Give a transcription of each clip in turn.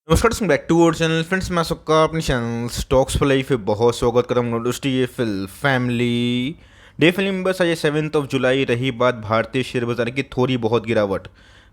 नमस्कार दोस्तों, back to our channel friends. मैं सबका अपनी चैनल स्टॉक्स फॉर लाइफ पे बहुत स्वागत करूँगा। दोस्तों ये फैमिली डे फिल्म मेंबर्स, आज 7 जुलाई रही बात भारतीय शेयर बाजार की थोड़ी बहुत गिरावट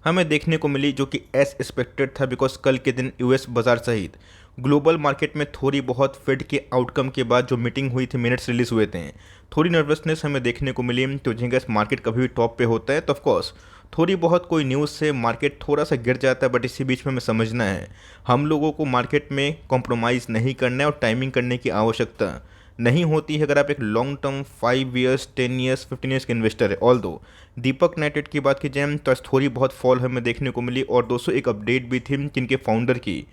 हमें देखने को मिली, जो कि एज एक्सपेक्टेड था। बिकॉज कल के दिन यूएस बाजार सहित ग्लोबल मार्केट में थोड़ी बहुत फेड के आउटकम के बाद जो मीटिंग हुई थी, मिनट्स रिलीज हुए थे, थोड़ी नर्वसनेस हमें देखने को मिली। तो जिनका मार्केट कभी भी टॉप पे होता है तो ऑफकोर्स थोड़ी बहुत कोई न्यूज़ से मार्केट थोड़ा सा गिर जाता है, बट इसी बीच में हमें समझना है हम लोगों को मार्केट में कॉम्प्रोमाइज़ नहीं करना है और टाइमिंग करने की आवश्यकता नहीं होती है। अगर आप एक long term 5 years 10 years 15 years के इन्वेस्टर है। ऑल दो दीपक नाइट्रेट की बात की जाए तो आज थोड़ी बहुत फॉल हमें देखने को मिली। और दोस्तों एक अपडेट भी थी, जिनके फाउंडर की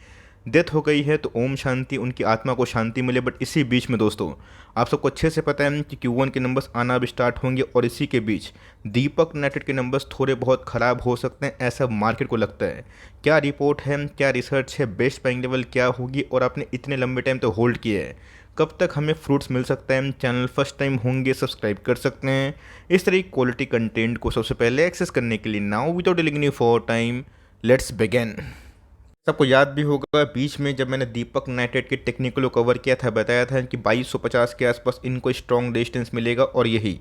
डेथ हो गई है, तो ओम शांति, उनकी आत्मा को शांति मिले। बट इसी बीच में दोस्तों आप सबको अच्छे से पता है कि Q1 के नंबर्स आना अब स्टार्ट होंगे, और इसी के बीच दीपक नाइट्रेट के नंबर्स थोड़े बहुत ख़राब हो सकते हैं, ऐसा मार्केट को लगता है। क्या रिपोर्ट है, क्या रिसर्च है, बेस्ट बाइंग लेवल क्या होगी, और आपने इतने लंबे टाइम तो होल्ड किया है, कब तक हमें फ्रूट्स मिल सकता है। चैनल फर्स्ट टाइम होंगे सब्सक्राइब कर सकते हैं इस तरह की क्वालिटी कंटेंट को सबसे पहले एक्सेस करने के लिए। Now without delaying for time, let's begin. सबको याद भी होगा, बीच में जब मैंने दीपक नाइट्रेट के टेक्निकल को कवर किया था, बताया था कि 2250 के आसपास इनको स्ट्रॉन्ग रेजिस्टेंस मिलेगा, और यही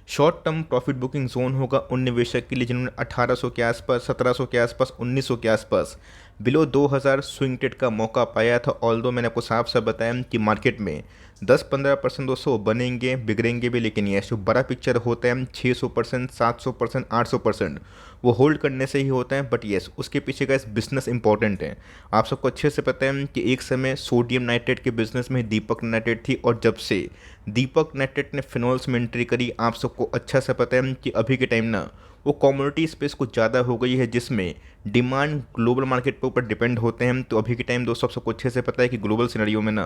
short term profit booking zone होगा उन निवेशक के लिए जिन्होंने 1800 के आसपास, 1700 के आसपास, 1900 के आसपास बिलो 2000 स्विंग ट्रेड का मौका पाया था। ऑल्दो मैंने आपको साफ साफ बताया कि मार्केट में 10-15% दोस्तों बनेंगे, बिगड़ेंगे भी, लेकिन ये जो बड़ा पिक्चर होता है 600%, 700%, 800% वो होल्ड करने से ही होता है। बट येस, उसके पीछे का बिजनेस इंपॉर्टेंट है। आप सबको अच्छे से पता है कि एक समय सोडियम नाइट्रेट के बिजनेस में दीपक नाइट्रेट थी, और जब से दीपक नाइट्रेट ने फिनॉल्स में एंट्री करी, आप सबको अच्छा से पता है कि अभी के टाइम ना वो कमोडिटी स्पेस कुछ ज़्यादा हो गई है, जिसमें डिमांड ग्लोबल मार्केट के ऊपर डिपेंड होते हैं। तो अभी के टाइम दोस्तों आप सबको अच्छे से पता है कि ग्लोबल सिनेरियो में ना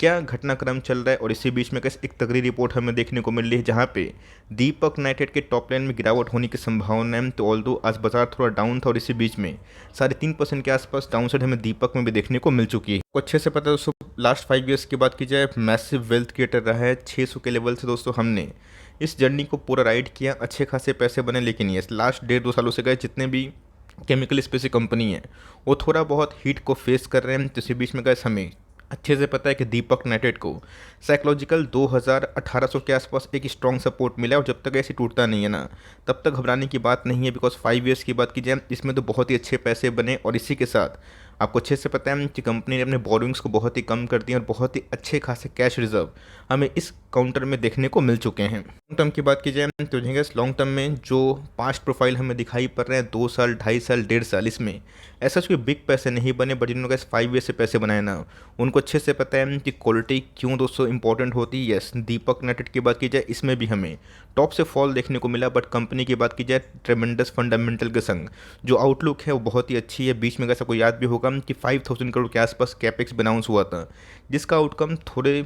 क्या घटनाक्रम चल रहा है, और इसी बीच में कैसे एक तगड़ी रिपोर्ट हमें देखने को मिल रही है, जहाँ पे दीपक नाइट्रेट के टॉप लाइन में गिरावट होने की संभावना है। तो ऑल्दो आज बाजार थोड़ा डाउन था, और इसी बीच में 3.5% के आसपास डाउनसाइड हमें दीपक में भी देखने को मिल चुकी है। अच्छे से पता है दोस्तों, लास्ट 5 ईयर्स की बात की जाए, मैसिव वेल्थ क्रिएटर रहा है। 600 के लेवल से दोस्तों हमने इस जर्नी को पूरा राइड किया, अच्छे खासे पैसे बने। लेकिन ये लास्ट 1.5-2 सालों से गए जितने भी केमिकल स्पेसिफिक कंपनी है, वो थोड़ा बहुत हीट को फेस कर रहे हैं। तो इसी बीच में गए हमें अच्छे से पता है कि दीपक नाइट्रेट को साइकोलॉजिकल 2000-1800 के आसपास एक स्ट्रॉन्ग सपोर्ट मिला है, और जब तक ऐसे टूटता नहीं है ना, तब तक घबराने की बात नहीं है। बिकॉज 5 ईयर्स की बात की जाए, इसमें तो बहुत ही अच्छे पैसे बने, और इसी के साथ आपको अच्छे से पता है कि कंपनी ने अपने बोरोइंग्स को बहुत ही कम कर दिया, और बहुत ही अच्छे खासे कैश रिजर्व हमें इस काउंटर में देखने को मिल चुके हैं। लॉन्ग टर्म की बात की जाए तो लॉन्ग टर्म में जो पास्ट प्रोफाइल हमें दिखाई पड़ रहे हैं, 2 साल, 2.5 साल, 1.5 साल, इसमें ऐसा कोई बिग पैसे नहीं बने, बट जिन्होंने 5 ईयर से पैसे बनाए ना, उनको अच्छे से पता है कि क्वालिटी क्यों दोस्तों इंपॉर्टेंट होती है। यस, दीपक नाइट्रेट की बात की जाए, इसमें भी हमें टॉप से फॉल देखने को मिला, बट कंपनी की बात की जाए ट्रेमेंडस फंडामेंटल के संग जो आउटलुक है वो बहुत ही अच्छी है। बीच में ऐसा कोई याद भी होगा कि 5000 करोड़ के आसपास कैपेक्स अनाउंस हुआ था, जिसका आउटकम थोड़े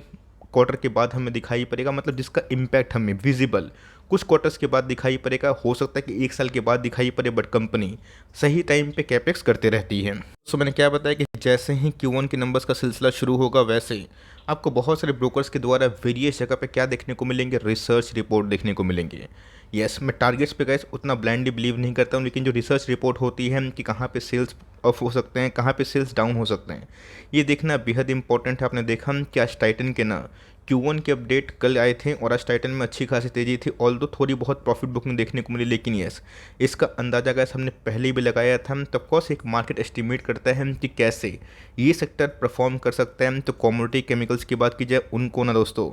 क्वार्टर के बाद हमें दिखाई पड़ेगा, मतलब जिसका इम्पैक्ट हमें विजिबल कुछ क्वार्टर्स के बाद दिखाई पड़ेगा। हो सकता है कि 1 साल के बाद दिखाई पड़े, बट कंपनी सही टाइम पे कैपेक्स करते रहती है। सो मैंने क्या बताया कि जैसे ही Q1 के नंबर्स का सिलसिला शुरू होगा, वैसे ही आपको बहुत सारे ब्रोकर्स के द्वारा वेरियस जगह पे क्या देखने को मिलेंगे, रिसर्च रिपोर्ट देखने को मिलेंगे। यस, मैं टारगेट्स पे गए उतना ब्लाइंडली बिलीव नहीं करता हूँ, लेकिन जो रिसर्च रिपोर्ट होती है कि कहाँ पे सेल्स अप हो सकते हैं, कहाँ पे सेल्स डाउन हो सकते हैं, ये देखना बेहद इंपॉर्टेंट है। आपने देखा कि आज टाइटन के ना Q1 के अपडेट कल आए थे, और आज टाइटन में अच्छी खासी तेज़ी थी। ऑल्दो थोड़ी बहुत प्रॉफिट बुकिंग देखने को मिली, लेकिन यस, इसका अंदाज़ा गैस हमने पहले भी लगाया था। तो ऑफकोर्स एक मार्केट एस्टिमेट करता है कि कैसे ये सेक्टर परफॉर्म कर सकता है। तो कॉमोडिटी केमिकल्स की बात की जाए, उनको ना दोस्तों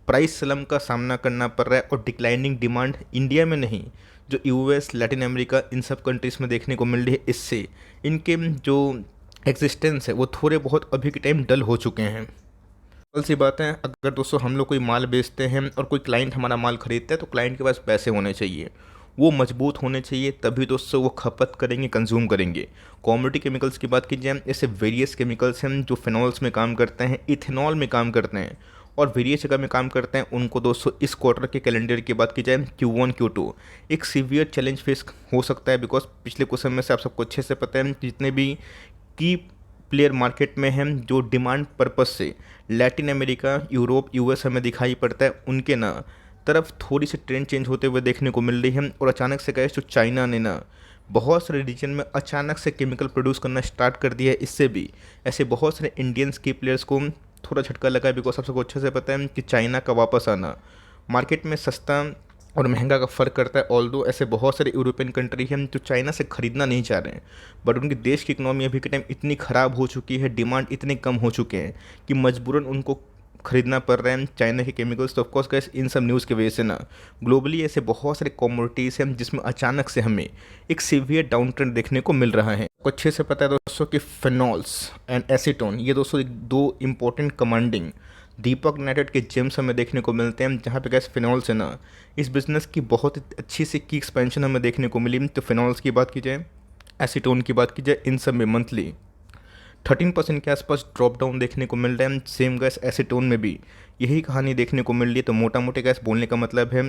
प्राइस स्लम का सामना करना पड़ रहा है, और डिक्लाइनिंग डिमांड इंडिया में नहीं, जो यूएस, लैटिन अमेरिका, इन सब कंट्रीज़ में देखने को मिल रही है। इससे इनके जो एग्जिस्टेंस है वो थोड़े बहुत अभी के टाइम डल हो चुके हैं। सिंपल सी बात है, अगर दोस्तों हम लोग कोई माल बेचते हैं और कोई क्लाइंट हमारा माल खरीदता है, तो क्लाइंट के पास पैसे होने चाहिए, वो मजबूत होने चाहिए, तभी दोस्तों वो खपत करेंगे, कंज्यूम करेंगे। कॉमोडिटी केमिकल्स की बात की जाए, ऐसे वेरियस केमिकल्स हैं जो फिनॉल्स में काम करते हैं, इथेनॉल में काम करते हैं, और वेरियस जगह में काम करते हैं। उनको दोस्तों इस क्वार्टर के कैलेंडर की बात की जाए, Q1 Q2 एक सीवियर चैलेंज फेस हो सकता है। बिकॉज पिछले कुछ समय से आप सबको अच्छे से पता है जितने भी की प्लेयर मार्केट में हैं, जो डिमांड पर्पस से लैटिन अमेरिका, यूरोप, यूएस हमें दिखाई पड़ता है, उनके ना तरफ थोड़ी सी ट्रेंड चेंज होते हुए देखने को मिल रही है। और अचानक से गए तो चाइना ने ना बहुत सारे रीजन में अचानक से केमिकल प्रोड्यूस करना स्टार्ट कर दिया है। इससे भी ऐसे बहुत सारे इंडियंस की प्लेयर्स को थोड़ा झटका लगा है, बिकॉज सबको अच्छे से पता है कि चाइना का वापस आना मार्केट में सस्ता और महंगा का फ़र्क करता है। ऑल्दो ऐसे बहुत सारे यूरोपियन कंट्री हैं जो चाइना से ख़रीदना नहीं चाह रहे हैं, बट उनके देश की इकोनॉमी अभी के टाइम इतनी ख़राब हो चुकी है, डिमांड इतने कम हो चुके हैं कि मजबूरन उनको खरीदना पड़ रहा है चाइना के केमिकल्स। तो ऑफकोर्स गैस इन सब न्यूज़ की वजह से ना ग्लोबली ऐसे बहुत सारे कमोडिटीज़ हैं जिसमें अचानक से हमें एक सीवियर डाउन ट्रेंड देखने को मिल रहा है। आपको अच्छे से पता है दोस्तों कि फिनॉल्स एंड एसीटोन ये दोस्तों दो इंपॉर्टेंट कमांडिंग दीपक नाइट्रेट के जेम्स हमें देखने को मिलते हैं, जहाँ पे गैस फिनॉल्स है ना इस बिज़नेस की बहुत अच्छी सी की एक्सपेंशन हमें देखने को मिली। तो फिनॉल्स की बात की जाए, एसीटोन की बात की जाए, इन सब में मंथली 13% के आसपास ड्रॉप डाउन देखने को मिल रहा है। सेम गैस एसीटोन में भी यही कहानी देखने को मिल रही है। तो मोटा मोटे गैस बोलने का मतलब है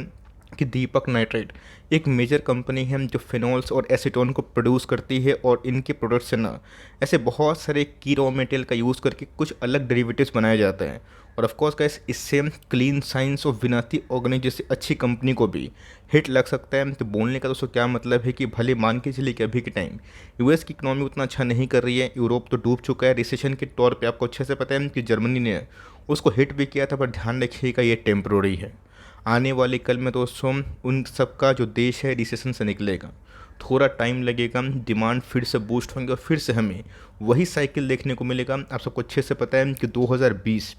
कि दीपक नाइट्रेट एक मेजर कंपनी है जो फिनॉल्स और एसीटोन को प्रोड्यूस करती है, और इनके प्रोडक्ट्स से ना ऐसे बहुत सारे की रॉ मटेरियल का यूज़ करके कुछ अलग डेरिवेटिव्स बनाए जाते हैं। और ऑफ कोर्स गैस इससे क्लीन साइंस और विनाती ऑर्गेनिक जैसी अच्छी कंपनी को भी हिट लग सकता है। तो बोलने का दोस्तों क्या मतलब है कि भले मान के चलिए कि अभी के टाइम यूएस की इकोनॉमी उतना अच्छा नहीं कर रही है, यूरोप तो डूब चुका है रिसेशन के तौर पे। आपको अच्छे से पता है कि जर्मनी ने उसको हिट भी किया था, पर ध्यान रखिएगा ये टेम्प्रोरी है। आने वाले कल में दोस्तों उन सबका जो देश है रिसेशन से निकलेगा, थोड़ा टाइम लगेगा, डिमांड फिर से बूस्ट होंगे और फिर से हमें वही साइकिल देखने को मिलेगा। आप सबको अच्छे से पता है कि 2020,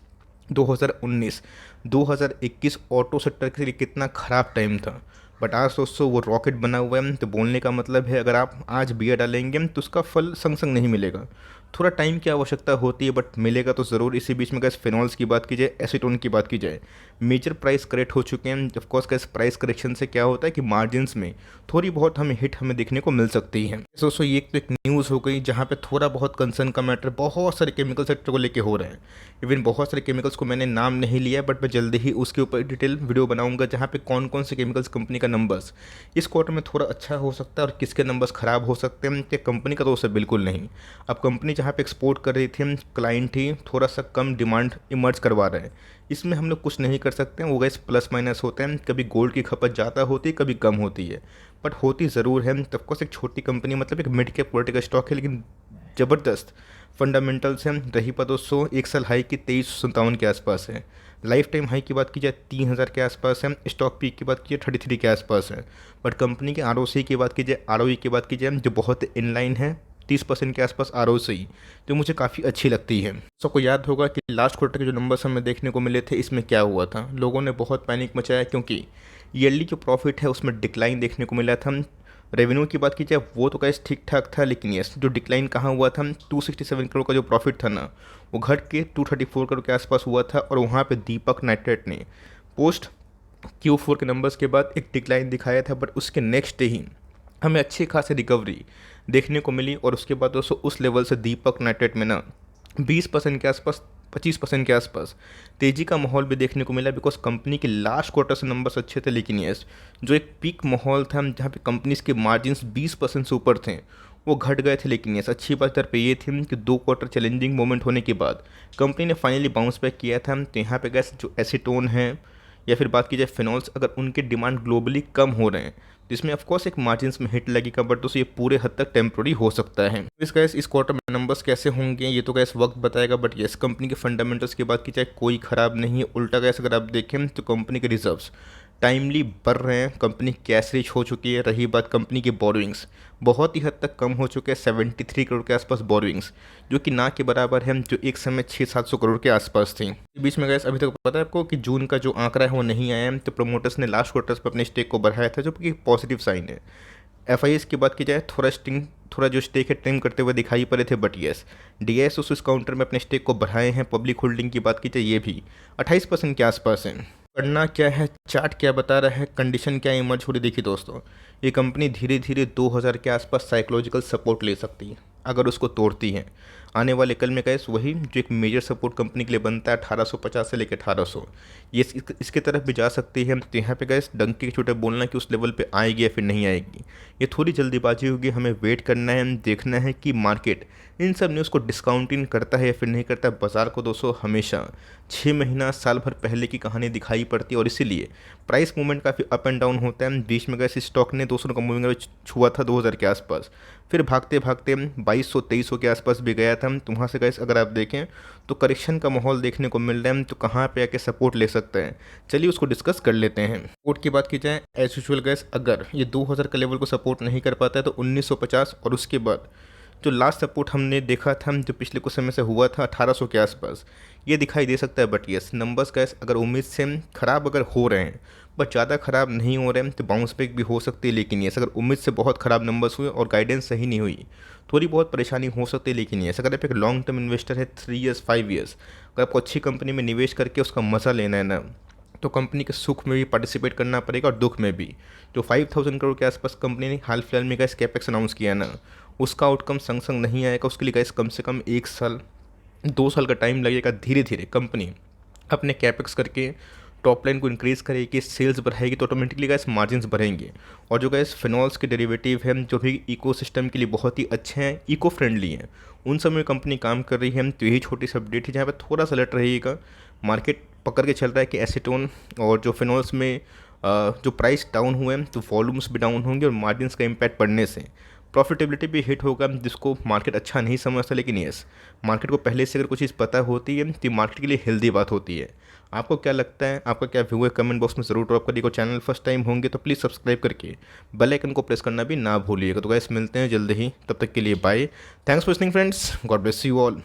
2019, 2021 ऑटो सेक्टर के लिए कितना ख़राब टाइम था, बट आज दोस्तों वो रॉकेट बना हुआ है। तो बोलने का मतलब है अगर आप आज बिया डालेंगे तो उसका फल संग संग नहीं मिलेगा, थोड़ा टाइम की आवश्यकता होती है, बट मिलेगा तो ज़रूर। इसी बीच में गैस फिनॉल्स की बात की जाए, एसीटोन की बात की जाए, मेजर प्राइस करेक्ट हो चुके हैं। ऑफकोर्स गैस प्राइस करेक्शन से क्या होता है कि मार्जिन्स में थोड़ी बहुत हमें हिट हमें देखने को मिल सकती है। दोस्तों ये एक न्यूज़ हो गई जहाँ पे थोड़ा बहुत कंसर्न का मैटर बहुत सारे केमिकल सेक्टर को लेके हो रहे हैं। इवन बहुत सारे केमिकल्स को मैंने नाम नहीं लिया, बट मैं जल्दी ही उसके ऊपर डिटेल वीडियो बनाऊंगा जहाँ पे कौन कौन से केमिकल्स कंपनी का नंबर्स इस क्वार्टर में थोड़ा अच्छा हो सकता है और किसके नंबर्स खराब हो सकते हैं। कि कंपनी का तो उसे बिल्कुल नहीं। अब कंपनी जहाँ पे एक्सपोर्ट कर रही थी, क्लाइंट ही थोड़ा सा कम डिमांड इमर्ज करवा रहे हैं, इसमें हम लोग कुछ नहीं कर सकते हैं। वो गैस प्लस माइनस होते हैं, कभी गोल्ड की खपत ज़्यादा होती है, कभी कम होती है, बट होती ज़रूर है। तब कोर्स एक छोटी कंपनी मतलब एक मिड कैप क्वालिटी का स्टॉक है, लेकिन ज़बरदस्त फंडामेंटल्स हैं। रही पर दोस्तों एक साल हाई की 2357 के आसपास है, लाइफ टाइम हाई की बात की जाए 3000 के आसपास है, स्टॉक पीक की बात की जाए 33 के आसपास है। बट कंपनी के आरओसी की बात की जाए, आरओई की बात की जाए, जो बहुत इनलाइन है 30% के आसपास आरओसी, जो मुझे काफ़ी अच्छी लगती है। सबको याद होगा कि लास्ट क्वार्टर के जो नंबर्स हमें देखने को मिले थे, इसमें क्या हुआ था, लोगों ने बहुत पैनिक मचाया क्योंकि ईयरली जो प्रॉफिट है उसमें डिक्लाइन देखने को मिला था। रेवेन्यू की बात की जाए वो तो कैसे ठीक ठाक था, लेकिन यस जो डिक्लाइन कहाँ हुआ था, 267 करोड़ का जो प्रॉफिट था ना वो घट के 234 करोड़ के आसपास हुआ था। और वहाँ पे दीपक नाइट्रेट ने पोस्ट Q4 के नंबर्स के बाद एक डिक्लाइन दिखाया था, बट उसके नेक्स्ट डे ही हमें अच्छी खासी रिकवरी देखने को मिली। और उसके बाद दोस्तों उस लेवल से दीपक नाइट्रेट में ना 20% के आसपास, 25% के आसपास तेज़ी का माहौल भी देखने को मिला, बिकॉज कंपनी के लास्ट क्वार्टर से नंबर्स अच्छे थे। लेकिन यस जो एक पीक माहौल था जहाँ पे कंपनीज के मार्जिन्स 20% से ऊपर थे वो घट गए थे। लेकिन यस अच्छी बात इधर पे ये थी कि 2 क्वार्टर चैलेंजिंग मोमेंट होने के बाद कंपनी ने फाइनली बाउंस बैक किया था। तो यहाँ पे गैस जो एसीटोन है या फिर बात की जाए फिनॉल्स, अगर उनके डिमांड ग्लोबली कम हो रहे हैं तो इसमें ऑफकोर्स एक मार्जिन्स में हिट लगेगा, बट दोस्तों ये पूरे हद तक टेम्प्रोरी हो सकता है। इस क्वार्टर में नंबर्स कैसे होंगे ये तो गैस वक्त बताएगा, बट यस कंपनी के फंडामेंटल्स की बात की जाए कोई ख़राब नहीं है। उल्टा गैस अगर आप देखें तो कंपनी के रिजर्व्स टाइमली बढ़ रहे हैं, कंपनी कैश रिच हो चुकी है। रही बात कंपनी की बोरोइंग्स बहुत ही हद तक कम हो चुके हैं, 73 करोड़ के आसपास बोरोइंग्स, जो कि ना के बराबर है जो एक समय 600-700 करोड़ के आसपास थी। बीच में गैस अभी तक पता है आपको कि जून का जो आंकड़ा है वो नहीं आया है, तो प्रमोटर्स ने लास्ट क्वार्टर्स पर अपने स्टेक को बढ़ाया था, जो कि पॉजिटिव साइन है। एफआईएस की बात की जाए थोड़ा जो स्टेक है ट्रिम करते हुए दिखाई पड़े थे, बट यस डीएस उस काउंटर में अपने स्टेक को बढ़ाए हैं। पब्लिक होल्डिंग की बात की जाए ये भी 28% के आसपास है। करना क्या है, चार्ट क्या बता रहा है, कंडीशन क्या इमर्ज हो रही, देखिए दोस्तों ये कंपनी धीरे धीरे 2000 के आसपास साइकोलॉजिकल सपोर्ट ले सकती है। अगर उसको तोड़ती है। आने वाले कल में गैस वही जो एक मेजर सपोर्ट कंपनी के लिए बनता है 1850 से लेकर 1800, ये इसके तरफ भी जा सकती है। तो यहाँ पे गैस डंके के छोटे बोलना कि उस लेवल पे आएगी या फिर नहीं आएगी, ये थोड़ी जल्दीबाजी होगी। हमें वेट करना है, देखना है कि मार्केट इन सब न्यूज़ को डिस्काउंटिंग करता है या फिर नहीं करता है। बाजार को दोस्तों हमेशा 6 महीना साल भर पहले की कहानी दिखाई पड़ती है और इसीलिए प्राइस मूवमेंट काफ़ी अप एंड डाउन होता है। बीच में गैस स्टॉक ने 200 का मूविंग एवरेज छुआ था 2000 के आसपास, फिर भागते भागते 2200-2300 के आसपास भी गया था। तो वहाँ से गैस अगर आप देखें तो करेक्शन का माहौल देखने को मिल रहा है। तो कहाँ पे आके सपोर्ट ले सकते हैं, चलिए उसको डिस्कस कर लेते हैं। सपोर्ट की बात की जाए एज यूजुअल गैस, अगर ये 2000 का लेवल को सपोर्ट नहीं कर पाता है तो 1950 और उसके बाद जो लास्ट सपोर्ट हमने देखा था जो पिछले कुछ समय से हुआ था 1800 के आसपास, ये दिखाई दे सकता है। बट यस नंबर्स गैस अगर उम्मीद से ख़राब अगर हो रहे हैं बट ज़्यादा ख़राब नहीं हो रहे हैं तो बाउंस बैक भी हो सकती है। लेकिन यस अगर उम्मीद से बहुत ख़राब नंबर्स हुए और गाइडेंस सही नहीं हुई, थोड़ी बहुत परेशानी हो सकती है। लेकिन यस अगर आप एक लॉन्ग टर्म इन्वेस्टर है 3 ईयर्स 5 ईयर्स, अगर आपको अच्छी कंपनी में निवेश करके उसका मज़ा लेना है ना, तो कंपनी के सुख में भी पार्टिसिपेट करना पड़ेगा और दुख में भी। जो 5000 करोड़ के आसपास कंपनी ने हाल फिलहाल में गैस कैपेक्स अनाउंस किया ना, उसका आउटकम संग संग नहीं आएगा। उसके लिए गैस कम से कम 1 साल 2 साल का टाइम लगेगा। धीरे धीरे कंपनी अपने कैपेक्स करके टॉप लाइन को इंक्रीज़ करेगी, सेल्स बढ़ाएगी, तो ऑटोमेटिकली गैस मार्जिन्स बढ़ेंगे। और जो गैस फिनॉल्स के डेरिवेटिव हैं जो भी इकोसिस्टम के लिए बहुत ही अच्छे हैं, इको फ्रेंडली हैं, उन सब में कंपनी काम कर रही है। तो यही छोटी सी अपडेट है जहाँ पर थोड़ा सा अलर्ट रहिएगा। मार्केट पकड़ के चल रहा है कि एसीटोन और जो फिनॉल्स में जो प्राइस डाउन हुए हैं तो वॉल्यूम्स भी डाउन होंगे और मार्जिन्स का इम्पैक्ट पड़ने से प्रॉफिटेबिलिटी भी हिट होगा, जिसको मार्केट अच्छा नहीं समझता। लेकिन यस मार्केट को पहले से अगर कुछ चीज़ पता होती है तो मार्केट के लिए हेल्दी बात होती है। आपको क्या लगता है, आपका क्या व्यू है, कमेंट बॉक्स में ज़रूर ड्रॉप करिएगा। चैनल फर्स्ट टाइम होंगे तो प्लीज़ सब्सक्राइब करके बेल आइकन को प्रेस करना भी ना भूलिएगा। तो गाइस मिलते हैं जल्द ही, तब तक के लिए bye. Thanks for listening friends, God bless you all.